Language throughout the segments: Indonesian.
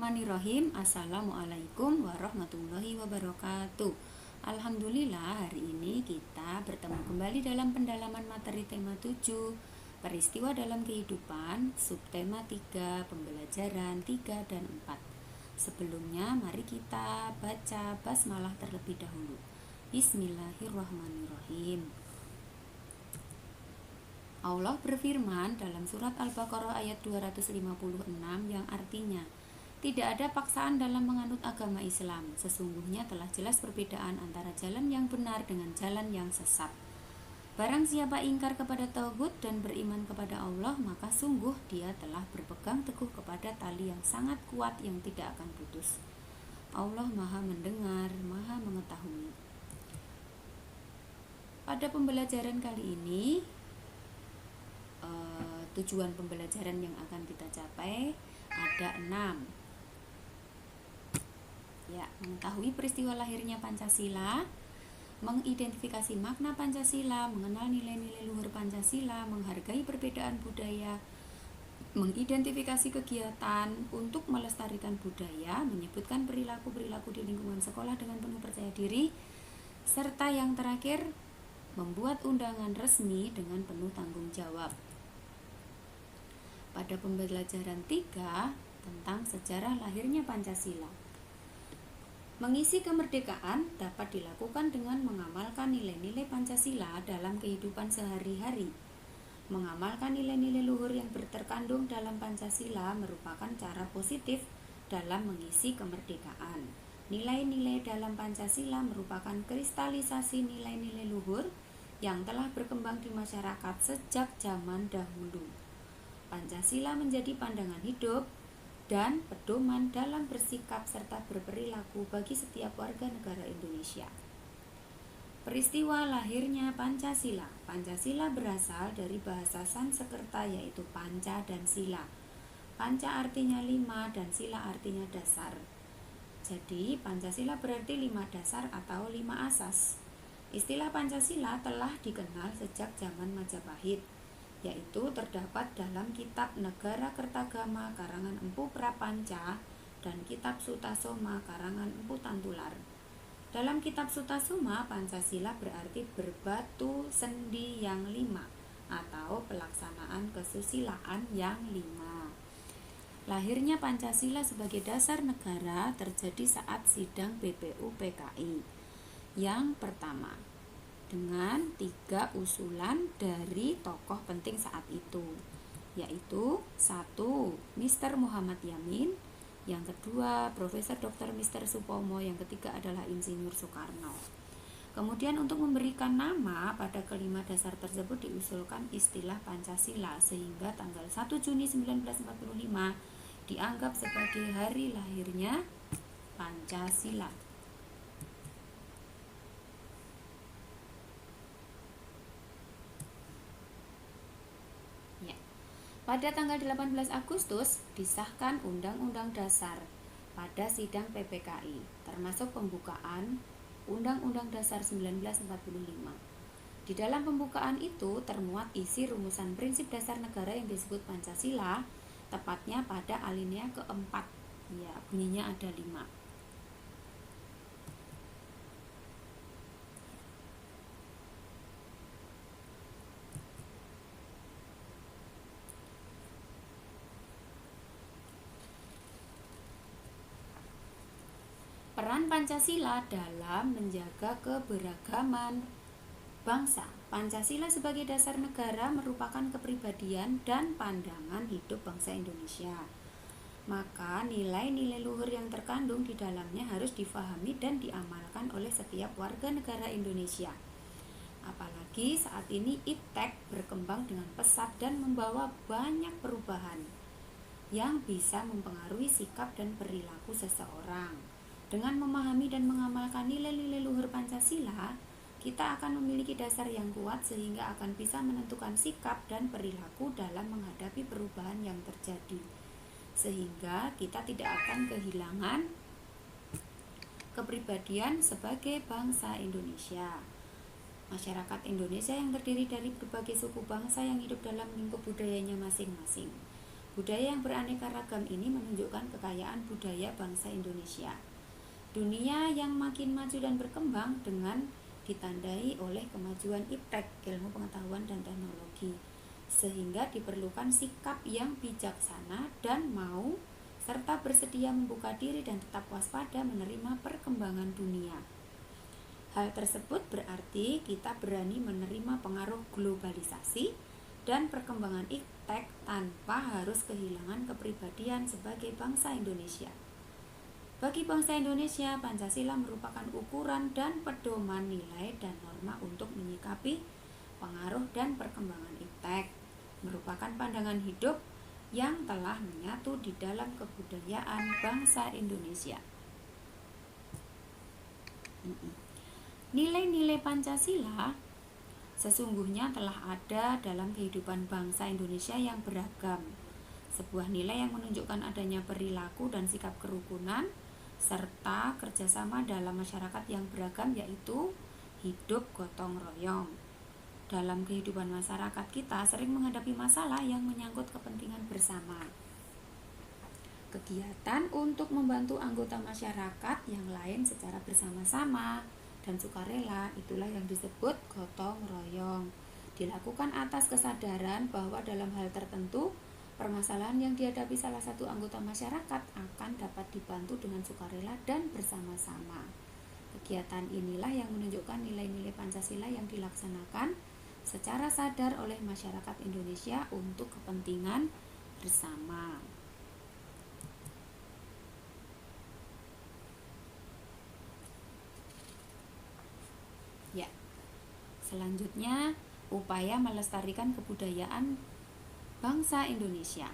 Bismillahirrahmanirrahim. Assalamualaikum warahmatullahi wabarakatuh. Alhamdulillah, hari ini kita bertemu kembali dalam pendalaman materi tema 7, peristiwa dalam kehidupan, subtema 3, pembelajaran 3 dan 4. Sebelumnya mari kita baca basmalah terlebih dahulu. Bismillahirrahmanirrahim. Allah berfirman dalam surat Al-Baqarah ayat 256 yang artinya, tidak ada paksaan dalam menganut agama Islam. Sesungguhnya telah jelas perbedaan antara jalan yang benar dengan jalan yang sesat. Barang siapa ingkar kepada tauhid dan beriman kepada Allah, maka sungguh dia telah berpegang teguh kepada tali yang sangat kuat yang tidak akan putus. Allah Maha mendengar, Maha mengetahui. Pada pembelajaran kali ini, tujuan pembelajaran yang akan kita capai ada 6. Mengetahui peristiwa lahirnya Pancasila, mengidentifikasi makna Pancasila, mengenal nilai-nilai luhur Pancasila, menghargai perbedaan budaya, mengidentifikasi kegiatan untuk melestarikan budaya, menyebutkan perilaku-perilaku di lingkungan sekolah dengan penuh percaya diri, serta yang terakhir, membuat undangan resmi dengan penuh tanggung jawab. Pada pembelajaran 3 tentang sejarah lahirnya Pancasila. Mengisi kemerdekaan dapat dilakukan dengan mengamalkan nilai-nilai Pancasila dalam kehidupan sehari-hari. Mengamalkan nilai-nilai luhur yang terkandung dalam Pancasila merupakan cara positif dalam mengisi kemerdekaan. Nilai-nilai dalam Pancasila merupakan kristalisasi nilai-nilai luhur yang telah berkembang di masyarakat sejak zaman dahulu. Pancasila menjadi pandangan hidup dan pedoman dalam bersikap serta berperilaku bagi setiap warga negara Indonesia. Peristiwa lahirnya Pancasila. Pancasila berasal dari bahasa Sanskerta yaitu panca dan sila. Panca artinya 5 dan sila artinya dasar. Jadi Pancasila berarti 5 dasar atau 5 asas. Istilah Pancasila telah dikenal sejak zaman Majapahit, yaitu terdapat dalam kitab Negara Kertagama karangan Empu Prapanca dan kitab Sutasoma karangan Empu Tantular. Dalam kitab Sutasoma, Pancasila berarti berbatu sendi yang 5 atau pelaksanaan kesusilaan yang 5. Lahirnya Pancasila sebagai dasar negara terjadi saat sidang BPU PKI yang pertama, dengan 3 usulan dari tokoh penting saat itu, yaitu 1. Mr. Muhammad Yamin, yang kedua Profesor Dr. Mr. Supomo, yang ketiga adalah Insinyur Soekarno. Kemudian untuk memberikan nama pada kelima dasar tersebut diusulkan istilah Pancasila, sehingga tanggal 1 Juni 1945 dianggap sebagai hari lahirnya Pancasila. Pada tanggal 18 Agustus disahkan Undang-Undang Dasar pada sidang PPKI, termasuk pembukaan Undang-Undang Dasar 1945. Di dalam pembukaan itu termuat isi rumusan prinsip dasar negara yang disebut Pancasila, tepatnya pada alinea keempat. Bunyinya ada 5. Peran Pancasila dalam menjaga keberagaman bangsa. Pancasila sebagai dasar negara merupakan kepribadian dan pandangan hidup bangsa Indonesia. Maka nilai-nilai luhur yang terkandung di dalamnya harus difahami dan diamalkan oleh setiap warga negara Indonesia. Apalagi saat ini iptek berkembang dengan pesat dan membawa banyak perubahan yang bisa mempengaruhi sikap dan perilaku seseorang. Dengan memahami dan mengamalkan nilai-nilai luhur Pancasila, kita akan memiliki dasar yang kuat sehingga akan bisa menentukan sikap dan perilaku dalam menghadapi perubahan yang terjadi. Sehingga kita tidak akan kehilangan kepribadian sebagai bangsa Indonesia. Masyarakat Indonesia yang terdiri dari berbagai suku bangsa yang hidup dalam lingkup budayanya masing-masing. Budaya yang beraneka ragam ini menunjukkan kekayaan budaya bangsa Indonesia. Dunia yang makin maju dan berkembang dengan ditandai oleh kemajuan iptek, ilmu pengetahuan dan teknologi, sehingga diperlukan sikap yang bijaksana dan mau serta bersedia membuka diri dan tetap waspada menerima perkembangan dunia. Hal tersebut berarti kita berani menerima pengaruh globalisasi dan perkembangan iptek tanpa harus kehilangan kepribadian sebagai bangsa Indonesia. Bagi bangsa Indonesia, Pancasila merupakan ukuran dan pedoman nilai dan norma untuk menyikapi pengaruh dan perkembangan iptek, merupakan pandangan hidup yang telah menyatu di dalam kebudayaan bangsa Indonesia. Nilai-nilai Pancasila sesungguhnya telah ada dalam kehidupan bangsa Indonesia yang beragam. Sebuah nilai yang menunjukkan adanya perilaku dan sikap kerukunan serta kerjasama dalam masyarakat yang beragam, yaitu hidup gotong royong. Dalam kehidupan masyarakat kita sering menghadapi masalah yang menyangkut kepentingan bersama. Kegiatan untuk membantu anggota masyarakat yang lain secara bersama-sama dan sukarela, itulah yang disebut gotong royong. Dilakukan atas kesadaran bahwa dalam hal tertentu permasalahan yang dihadapi salah satu anggota masyarakat akan dapat dibantu dengan sukarela dan bersama-sama. Kegiatan inilah yang menunjukkan nilai-nilai Pancasila yang dilaksanakan secara sadar oleh masyarakat Indonesia untuk kepentingan bersama. Ya, selanjutnya upaya melestarikan kebudayaan bangsa Indonesia.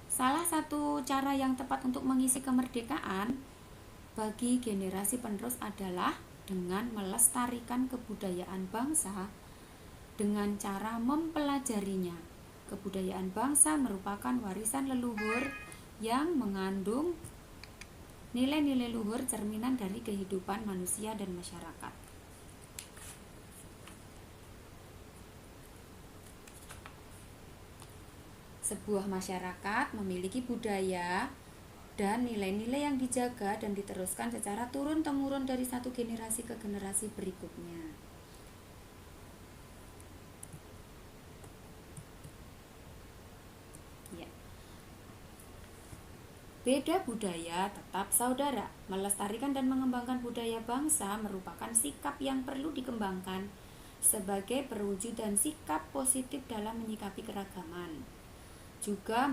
Salah satu cara yang tepat untuk mengisi kemerdekaan bagi generasi penerus adalah dengan melestarikan kebudayaan bangsa dengan cara mempelajarinya. Kebudayaan bangsa merupakan warisan leluhur yang mengandung nilai-nilai luhur cerminan dari kehidupan manusia dan masyarakat. Sebuah masyarakat memiliki budaya dan nilai-nilai yang dijaga dan diteruskan secara turun-temurun dari satu generasi ke generasi berikutnya. Ya. Beda budaya tetap saudara. Melestarikan dan mengembangkan budaya bangsa merupakan sikap yang perlu dikembangkan sebagai perwujudan sikap positif dalam menyikapi keragaman. Juga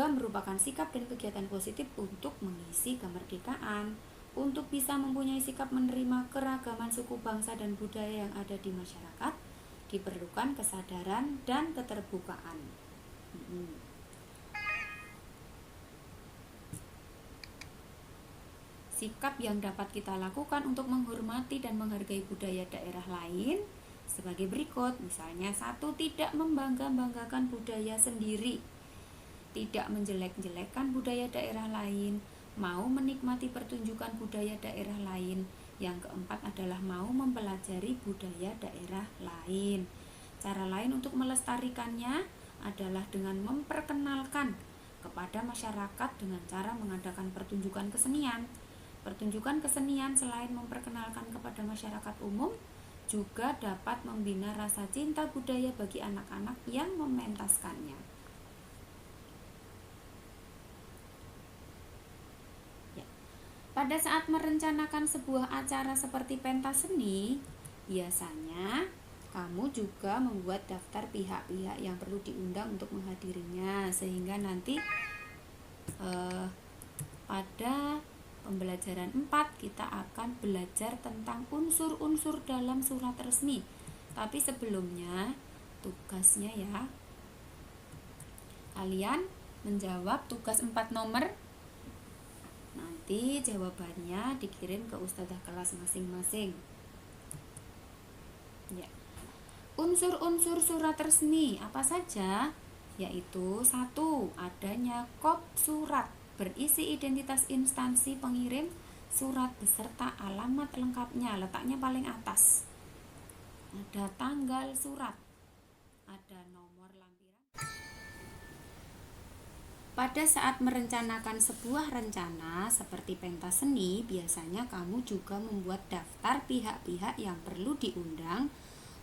merupakan sikap dan kegiatan positif untuk mengisi kemerdekaan. Untuk bisa mempunyai sikap menerima keragaman suku bangsa dan budaya yang ada di masyarakat, diperlukan kesadaran dan keterbukaan. Sikap yang dapat kita lakukan untuk menghormati dan menghargai budaya daerah lain sebagai berikut. Misalnya, 1. Tidak membangga-banggakan budaya sendiri, tidak menjelek-jelekkan budaya daerah lain, mau menikmati pertunjukan budaya daerah lain. Yang keempat adalah mau mempelajari budaya daerah lain. Cara lain untuk melestarikannya adalah dengan memperkenalkan kepada masyarakat dengan cara mengadakan pertunjukan kesenian. Pertunjukan kesenian selain memperkenalkan kepada masyarakat umum, juga dapat membina rasa cinta budaya bagi anak-anak yang mementaskannya. Ya. Pada saat merencanakan sebuah acara seperti pentas seni, biasanya kamu juga membuat daftar pihak-pihak yang perlu diundang untuk menghadirinya, sehingga nanti pada pembelajaran 4 kita akan belajar tentang unsur-unsur dalam surat resmi. Tapi sebelumnya tugasnya ya, kalian menjawab tugas 4 nomor. Nanti jawabannya dikirim ke ustadzah kelas masing-masing. Ya. Unsur-unsur surat resmi apa saja? Yaitu 1. Adanya kop surat berisi identitas instansi pengirim surat beserta alamat lengkapnya, letaknya paling atas. Ada tanggal surat, ada Pada saat merencanakan sebuah rencana seperti pentas seni, biasanya kamu juga membuat daftar pihak-pihak yang perlu diundang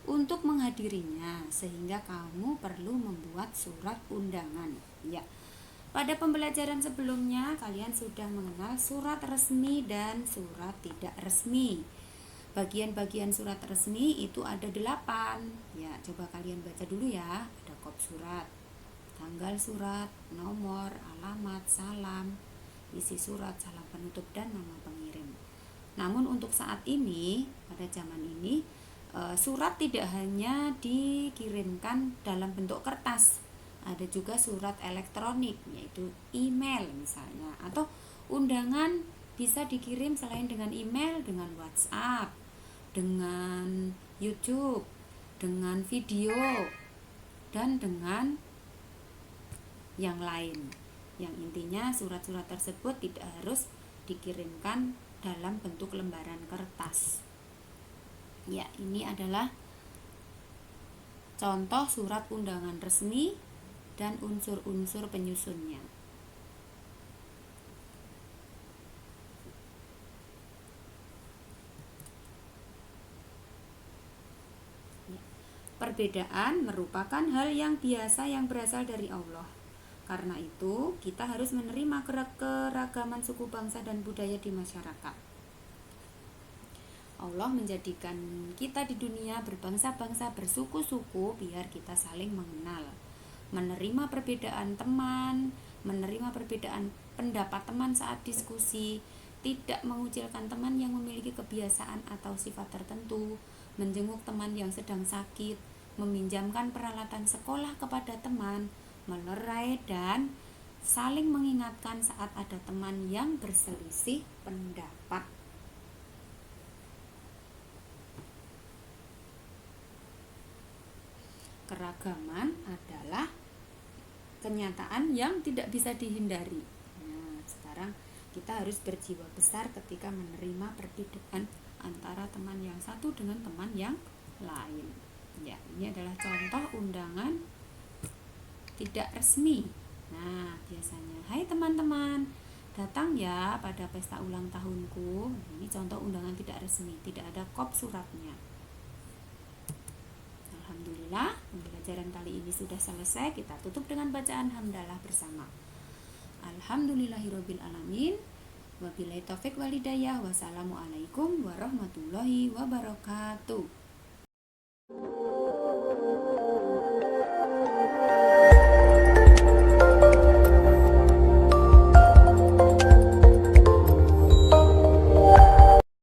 untuk menghadirinya, sehingga kamu perlu membuat surat undangan. Ya. Pada pembelajaran sebelumnya, kalian sudah mengenal surat resmi dan surat tidak resmi. Bagian-bagian surat resmi itu ada 8. Ya, coba kalian baca dulu ya. Ada kop surat, tanggal surat, nomor, alamat, salam, isi surat, salam penutup, dan nama pengirim. Namun untuk saat ini, pada zaman ini, surat tidak hanya dikirimkan dalam bentuk kertas, ada juga surat elektronik, yaitu email misalnya, atau undangan bisa dikirim selain dengan email, dengan WhatsApp, dengan YouTube, dengan video, dan dengan yang lain. Yang intinya surat-surat tersebut tidak harus dikirimkan dalam bentuk lembaran kertas. Ya, ini adalah contoh surat undangan resmi dan unsur-unsur penyusunnya. Ya. Perbedaan merupakan hal yang biasa yang berasal dari Allah. Karena itu, kita harus menerima keragaman suku bangsa dan budaya di masyarakat. Allah menjadikan kita di dunia berbangsa-bangsa, bersuku-suku, biar kita saling mengenal, menerima perbedaan teman, menerima perbedaan pendapat teman saat diskusi, tidak mengucilkan teman yang memiliki kebiasaan atau sifat tertentu, menjenguk teman yang sedang sakit, meminjamkan peralatan sekolah kepada teman, melerai dan saling mengingatkan saat ada teman yang berselisih pendapat. Keragaman adalah kenyataan yang tidak bisa dihindari. Nah, sekarang kita harus berjiwa besar ketika menerima perbedaan antara teman yang satu dengan teman yang lain. Ya, ini adalah contoh undangan tidak resmi. Nah, biasanya, hai teman-teman, datang ya pada pesta ulang tahunku. Ini contoh undangan tidak resmi, tidak ada kop suratnya. Alhamdulillah, pembelajaran kali ini sudah selesai. Kita tutup dengan bacaan hamdalah bersama. Alhamdulillahirabbil alamin. Wabillahi taufik walhidayah. Wassalamualaikum warahmatullahi wabarakatuh.